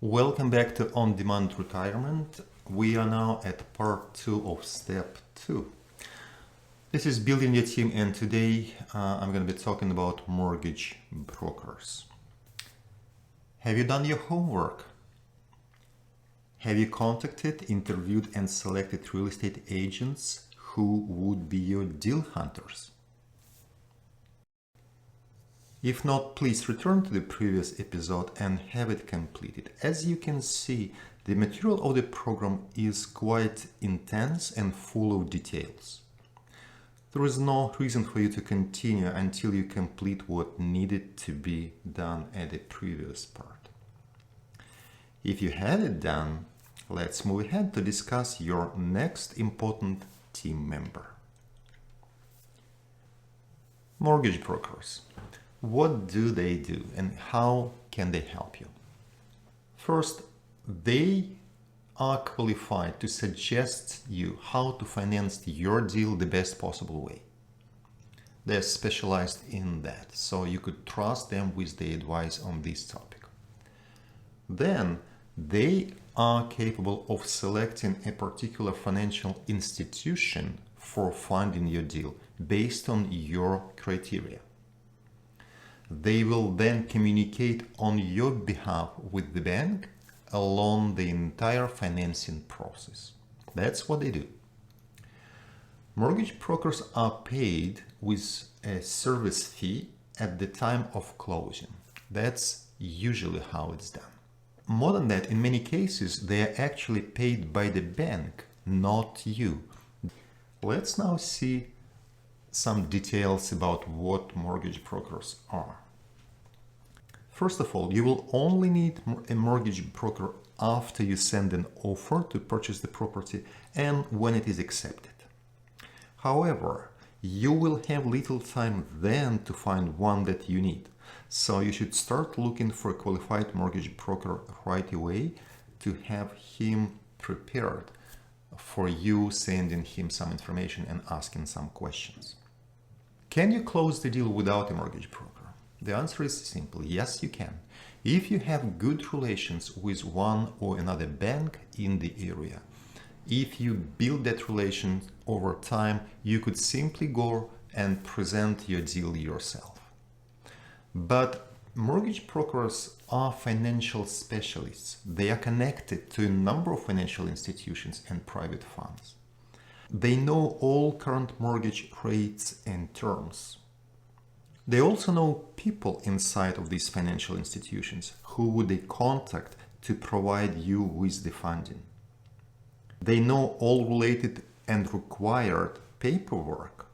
Welcome back to On-Demand Retirement. We are now at part 2 of step 2. This is Building Your Team, and today I'm going to be talking about mortgage brokers. Have you done your homework? Have you contacted, interviewed, and selected real estate agents who would be your deal hunters? If not, please return to the previous episode and have it completed. As you can see, the material of the program is quite intense and full of details. There is no reason for you to continue until you complete what needed to be done at the previous part. If you have it done, let's move ahead to discuss your next important team member. Mortgage brokers. What do they do and how can they help you? First, they are qualified to suggest you how to finance your deal the best possible way. They're specialized in that, so you could trust them with the advice on this topic. Then, they are capable of selecting a particular financial institution for funding your deal based on your criteria. They will then communicate on your behalf with the bank along the entire financing process. That's what they do. Mortgage brokers are paid with a service fee at the time of closing. That's usually how it's done. More than that, in many cases, they are actually paid by the bank, not you. Let's now see some details about what mortgage brokers are. First of all, you will only need a mortgage broker after you send an offer to purchase the property and when it is accepted. However, you will have little time then to find one that you need. So you should start looking for a qualified mortgage broker right away to have him prepared for you sending him some information and asking some questions. Can you close the deal without a mortgage broker? The answer is simple: yes, you can. If you have good relations with one or another bank in the area, if you build that relation over time, you could simply go and present your deal yourself. But mortgage brokers are financial specialists. They are connected to a number of financial institutions and private funds. They know all current mortgage rates and terms. They also know people inside of these financial institutions who would they contact to provide you with the funding. They know all related and required paperwork.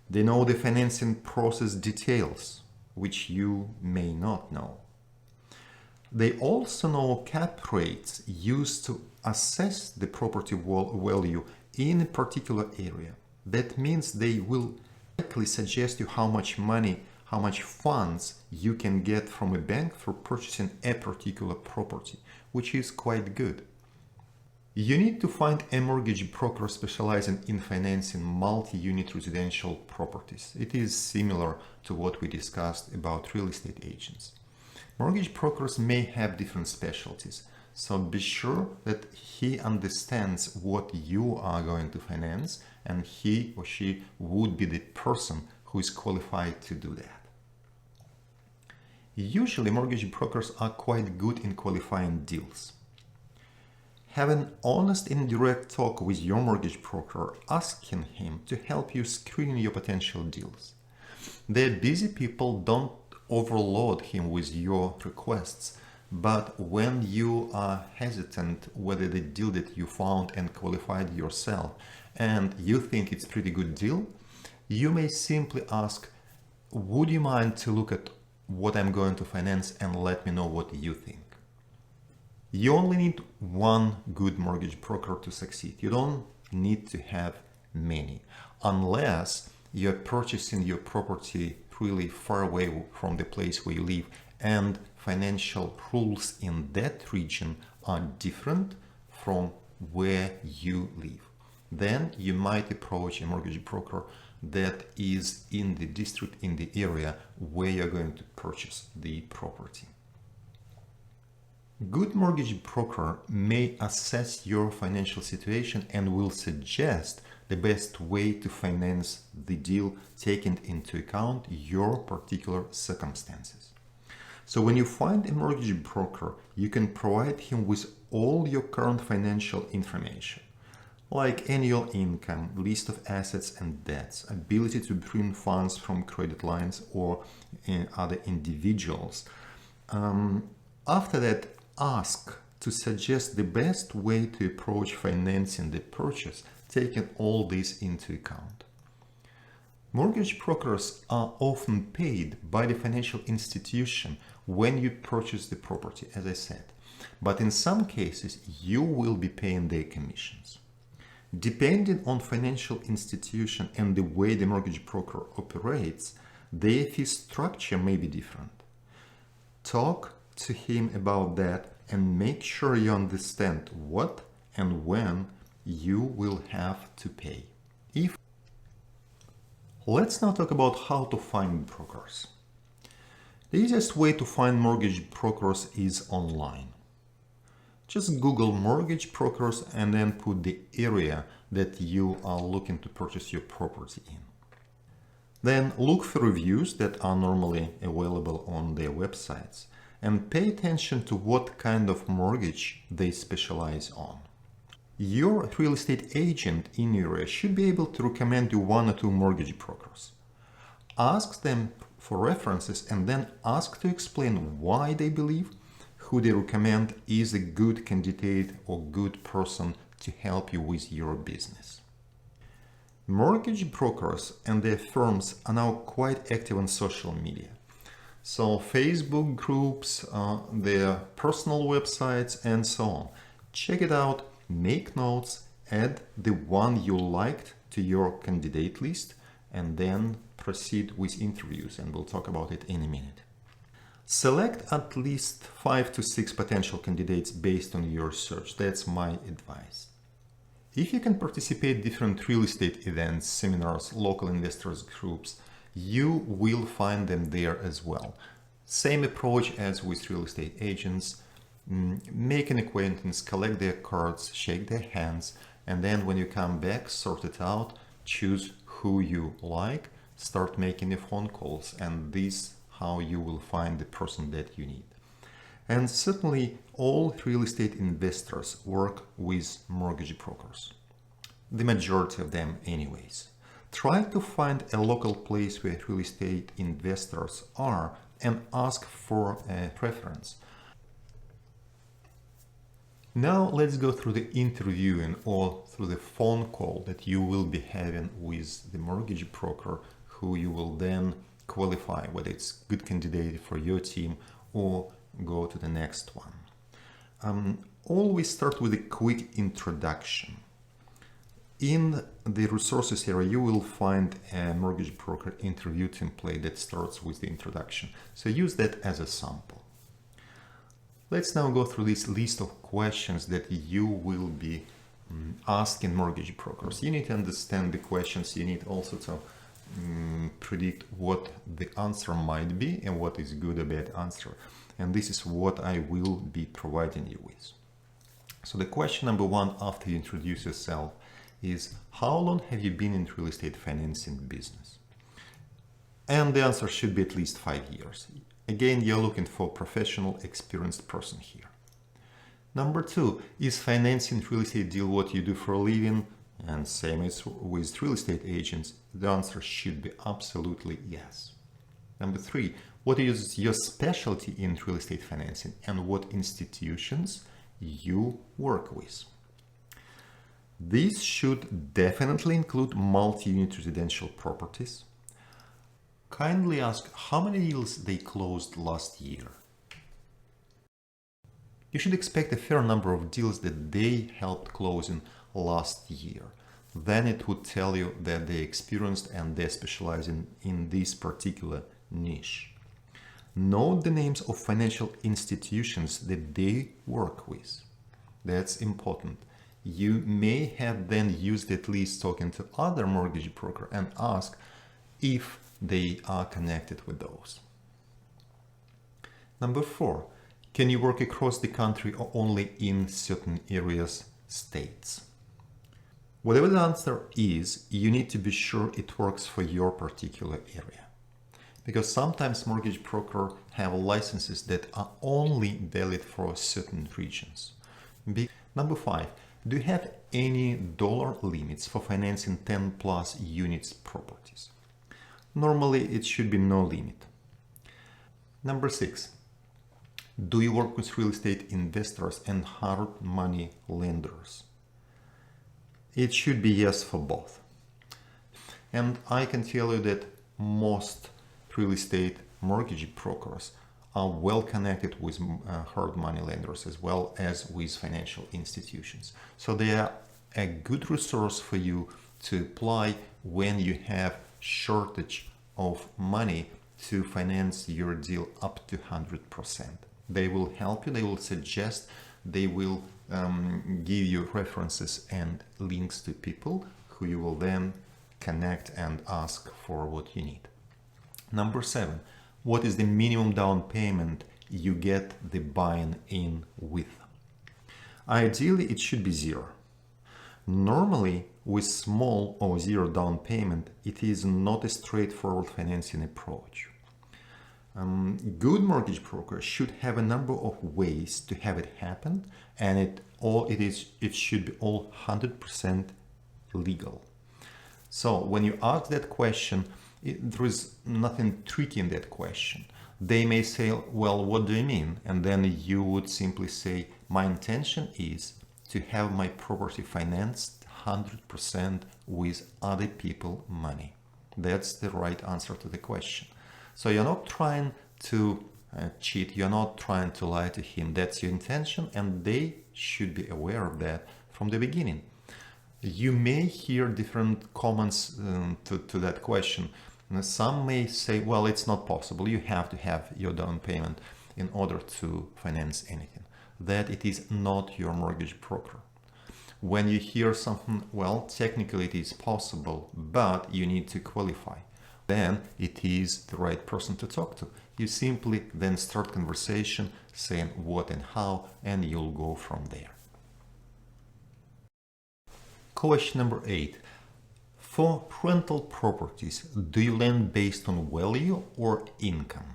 They know the financing process details, which you may not know. They also know cap rates used to assess the property value in a particular area. That means they will likely suggest you how much money, how much funds you can get from a bank for purchasing a particular property, which is quite good. You need to find a mortgage broker specializing in financing multi-unit residential properties. It is similar to what we discussed about real estate agents. Mortgage brokers may have different specialties, so be sure that he understands what you are going to finance and he or she would be the person who is qualified to do that. Usually, mortgage brokers are quite good in qualifying deals. Have an honest and direct talk with your mortgage broker, asking him to help you screen your potential deals. They're busy people, don't overload him with your requests, but when you are hesitant whether the deal that you found and qualified yourself and you think it's a pretty good deal, you may simply ask, would you mind to look at what I'm going to finance and let me know what you think? You only need one good mortgage broker to succeed. You don't need to have many, unless you're purchasing your property really far away from the place where you live and financial rules in that region are different from where you live. Then you might approach a mortgage broker that is in the district, in the area where you're going to purchase the property. Good mortgage broker may assess your financial situation and will suggest the best way to finance the deal, taking into account your particular circumstances. So when you find a mortgage broker, you can provide him with all your current financial information, like annual income, list of assets and debts, ability to bring funds from credit lines or other individuals. After that, ask to suggest the best way to approach financing the purchase, taking all this into account. Mortgage brokers are often paid by the financial institution when you purchase the property, as I said, but in some cases you will be paying their commissions. Depending on financial institution and the way the mortgage broker operates, their fee structure may be different. Talk to him about that and make sure you understand what and when you will have to pay. Let's now talk about how to find brokers. The easiest way to find mortgage brokers is online. Just Google mortgage brokers and then put the area that you are looking to purchase your property in. Then look for reviews that are normally available on their websites and pay attention to what kind of mortgage they specialize on. Your real estate agent in your area should be able to recommend you one or two mortgage brokers. Ask them for references and then ask to explain why they believe who they recommend is a good candidate or good person to help you with your business. Mortgage brokers and their firms are now quite active on social media. So Facebook groups, their personal websites and so on. Check it out, make notes, add the one you liked to your candidate list, and then proceed with interviews, and we'll talk about it in a minute. Select at least 5 to 6 potential candidates based on your search. That's my advice. If you can participate in different real estate events, seminars, local investors groups, you will find them there as well. Same approach as with real estate agents. Make an acquaintance, collect their cards, shake their hands, and then when you come back, sort it out, choose who you like, start making the phone calls, and this how you will find the person that you need. And certainly all real estate investors work with mortgage brokers. The majority of them anyways. Try to find a local place where real estate investors are and ask for a preference. Now let's go through the interviewing or through the phone call that you will be having with the mortgage broker, who you will then qualify whether it's a good candidate for your team or go to the next one. Always start with a quick introduction. In the resources area, you will find a mortgage broker interview template that starts with the introduction. So use that as a sample. Let's now go through this list of questions that you will be asking mortgage brokers. You need to understand the questions. You need also to predict what the answer might be and what is good or bad answer. And this is what I will be providing you with. So the question number one after you introduce yourself is, how long have you been in real estate financing business? And the answer should be at least 5 years. Again, you're looking for a professional, experienced person here. Number two, is financing real estate deal what you do for a living? And same as with real estate agents, the answer should be absolutely yes. Number three, what is your specialty in real estate financing and what institutions you work with? This should definitely include multi-unit residential properties. Kindly ask how many deals they closed last year. You should expect a fair number of deals that they helped closing last year. Then it would tell you that they're experienced and they're specializing in this particular niche. Note the names of financial institutions that they work with. That's important. You may have then used at least talking to other mortgage broker and ask if they are connected with those. Number four, Can you work across the country or only in certain areas, states? Whatever the answer is, you need to be sure it works for your particular area. Because sometimes mortgage brokers have licenses that are only valid for certain regions. Number 5, do you have any dollar limits for financing 10 plus units properties? Normally, it should be no limit. Number 6, do you work with real estate investors and hard money lenders? It should be yes for both. And I can tell you that most real estate mortgage brokers are well connected with hard money lenders as well as with financial institutions. So they are a good resource for you to apply when you have shortage of money to finance your deal up to 100%. They will help you, they will suggest, they will give you references and links to people who you will then connect and ask for what you need. Number 7, what is the minimum down payment you get the buying in with? Ideally, it should be 0. Normally, with small or 0 down payment, it is not a straightforward financing approach. Good mortgage brokers should have a number of ways to have it happen, and it should be all 100% legal. So when you ask that question, there is nothing tricky in that question. They may say, well, what do you mean? And then you would simply say, my intention is to have my property financed 100% with other people's money. That's the right answer to the question. So you're not trying to cheat, you're not trying to lie to him. That's your intention, and they should be aware of that from the beginning. You may hear different comments to that question. Some may say, well, it's not possible. You have to have your down payment in order to finance anything. That it is not your mortgage broker. When you hear something, well, technically it is possible, but you need to qualify. Then it is the right person to talk to. You simply then start conversation saying what and how, and you'll go from there. Question number 8. For rental properties, do you lend based on value or income?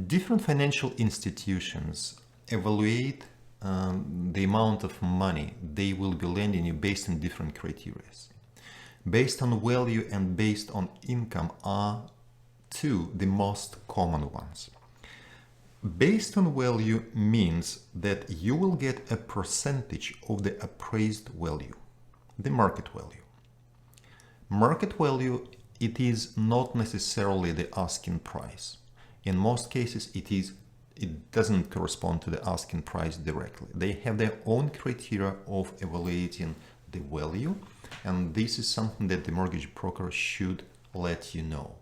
Different financial institutions evaluate the amount of money they will be lending you based on different criteria. Based on value and based on income are two the most common ones. Based on value means that you will get a percentage of the appraised value, the market value. Market value, it is not necessarily the asking price. In most cases, it doesn't correspond to the asking price directly. They have their own criteria of evaluating the value, and this is something that the mortgage broker should let you know.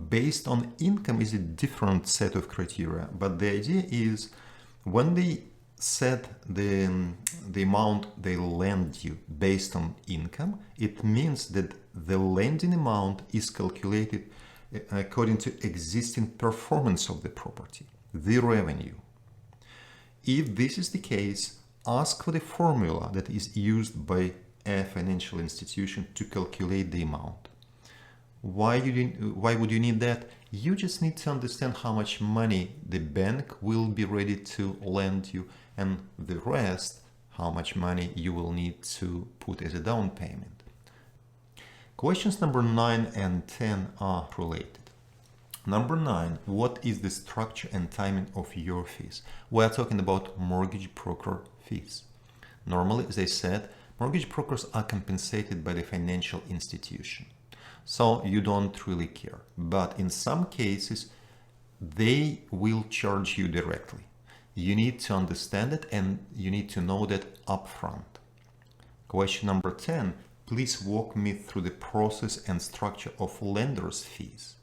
Based on income is a different set of criteria, but the idea is when they set the amount they lend you based on income, it means that the lending amount is calculated according to existing performance of the property, the revenue. If this is the case, ask for the formula that is used by a financial institution to calculate the amount. Why would you need that? You just need to understand how much money the bank will be ready to lend you, and the rest, how much money you will need to put as a down payment. Questions number 9 and 10 are related. Number 9, what is the structure and timing of your fees? We are talking about mortgage broker fees. Normally, as I said, mortgage brokers are compensated by the financial institution. So you don't really care. But in some cases, they will charge you directly. You need to understand it and you need to know that upfront. Question number 10, please walk me through the process and structure of lender's fees.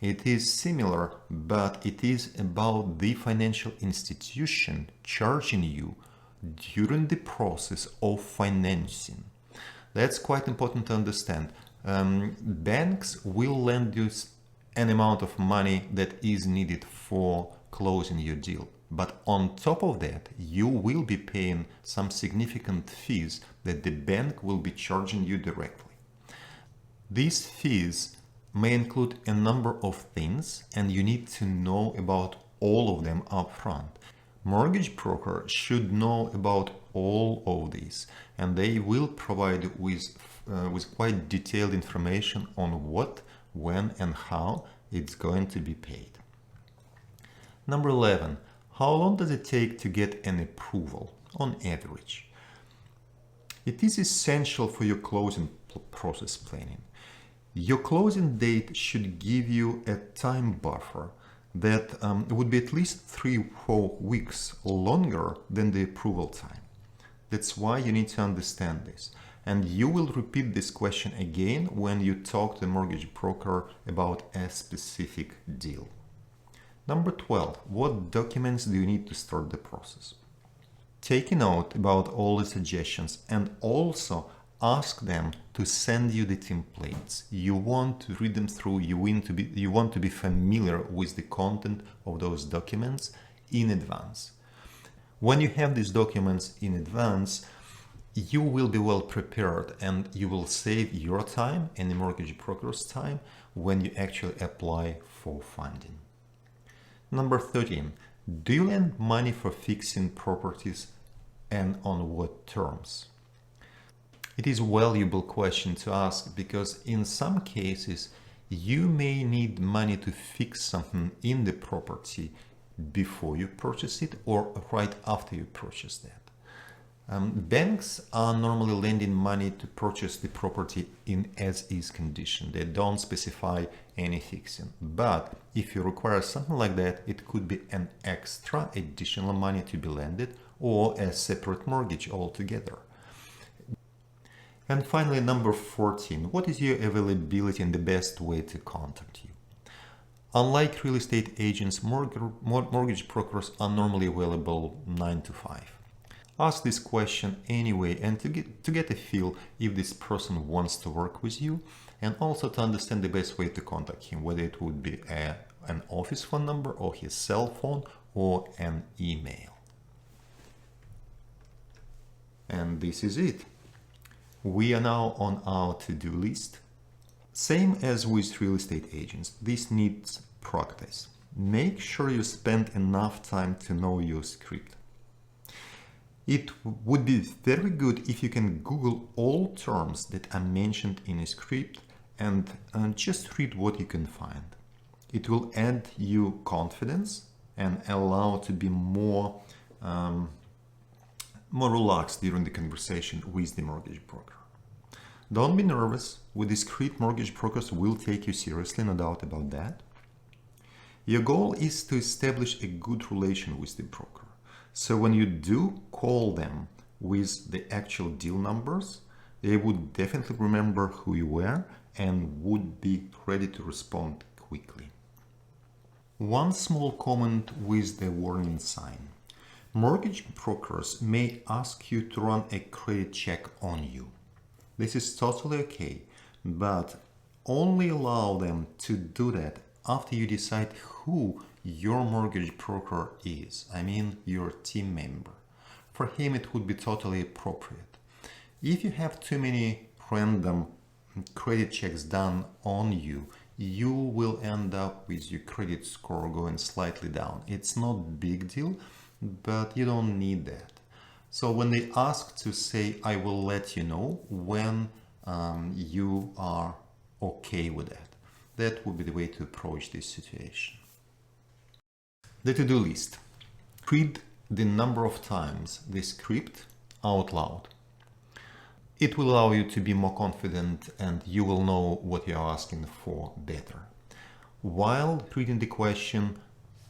It is similar, but it is about the financial institution charging you during the process of financing. That's quite important to understand. Banks will lend you an amount of money that is needed for closing your deal. But on top of that, you will be paying some significant fees that the bank will be charging you directly. These fees may include a number of things, and you need to know about all of them up front. Mortgage broker should know about all of these, and they will provide with quite detailed information on what, when, and how it's going to be paid. Number 11. How long does it take to get an approval on average? It is essential for your closing process planning. Your closing date should give you a time buffer that would be at least 3-4 weeks longer than the approval time. That's why you need to understand this. And you will repeat this question again when you talk to the mortgage broker about a specific deal. Number 12. What documents do you need to start the process? Take a note about all the suggestions and also ask them to send you the templates. You want to read them through, you want to be familiar with the content of those documents in advance. When you have these documents in advance, you will be well prepared and you will save your time and the mortgage broker's time when you actually apply for funding. Number 13. Do you lend money for fixing properties and on what terms? It is a valuable question to ask because in some cases you may need money to fix something in the property before you purchase it or right after you purchase that. Banks are normally lending money to purchase the property in as-is condition. They don't specify any fixing. But if you require something like that, it could be an extra additional money to be lended or a separate mortgage altogether. And finally, number 14, what is your availability and the best way to contact you? Unlike real estate agents, mortgage brokers are normally available 9 to 5. Ask this question anyway and to get a feel if this person wants to work with you and also to understand the best way to contact him, whether it would be an office phone number or his cell phone or an email. And this is it. We are now on our to-do list. Same as with real estate agents, this needs practice. Make sure you spend enough time to know your script. It would be very good if you can Google all terms that are mentioned in a script and just read what you can find. It will add you confidence and allow to be more relaxed during the conversation with the mortgage broker. Don't be nervous. With the script, mortgage brokers will take you seriously, no doubt about that. Your goal is to establish a good relation with the broker. So when you do call them with the actual deal numbers, they would definitely remember who you were and would be ready to respond quickly. One small comment with the warning sign. Mortgage brokers may ask you to run a credit check on you. This is totally okay, but only allow them to do that after you decide who your mortgage broker is. I mean your team member. For him it would be totally appropriate. If you have too many random credit checks done on you, you will end up with your credit score going slightly down. It's not a big deal, but you don't need that. So when they ask to say, I will let you know when you are okay with that. That would be the way to approach this situation. The to-do list. Read the number of times the script out loud. It will allow you to be more confident and you will know what you're asking for better. While reading the question,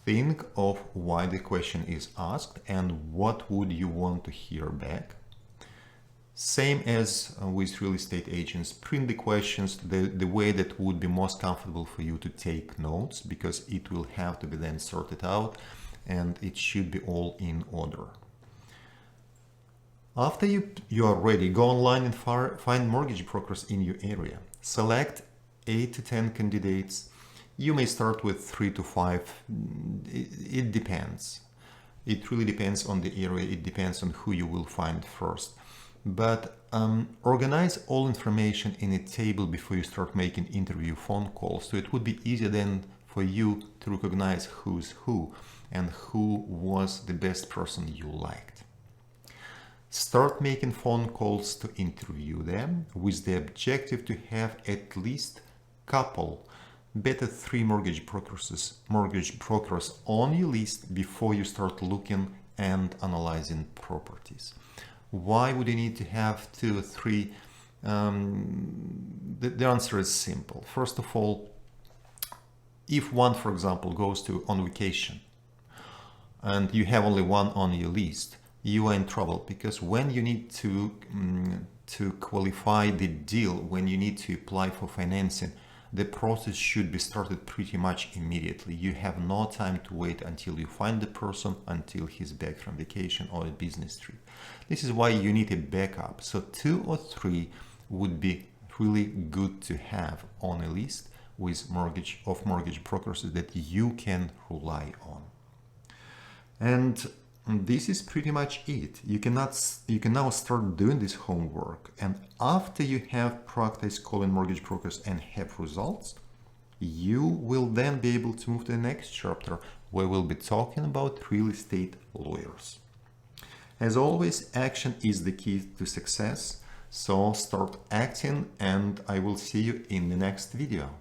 think of why the question is asked and what would you want to hear back. Same as with real estate agents, print the questions the way that would be most comfortable for you to take notes, because it will have to be then sorted out and it should be all in order. After you are ready, go online and find mortgage brokers in your area. Select 8 to 10 candidates. You may start with 3 to 5. It depends. It really depends on the area. It depends on who you will find first. But organize all information in a table before you start making interview phone calls. So it would be easier then for you to recognize who's who and who was the best person you liked. Start making phone calls to interview them with the objective to have at least couple, better 3 mortgage brokers on your list before you start looking and analyzing properties. Why would you need to have 2 or 3? The answer is simple. First of all, if one, for example, goes on vacation and you have only one on your list, you are in trouble, because when you need to qualify the deal, when you need to apply for financing, the process should be started pretty much immediately. You have no time to wait until you find the person, until he's back from vacation or a business trip. This is why you need a backup. So 2 or 3 would be really good to have on a list with mortgage brokers that you can rely on. And this is pretty much it. You can now start doing this homework, and after you have practiced calling mortgage brokers and have results, you will then be able to move to the next chapter, where we'll be talking about real estate lawyers. As always, action is the key to success, so start acting, and I will see you in the next video.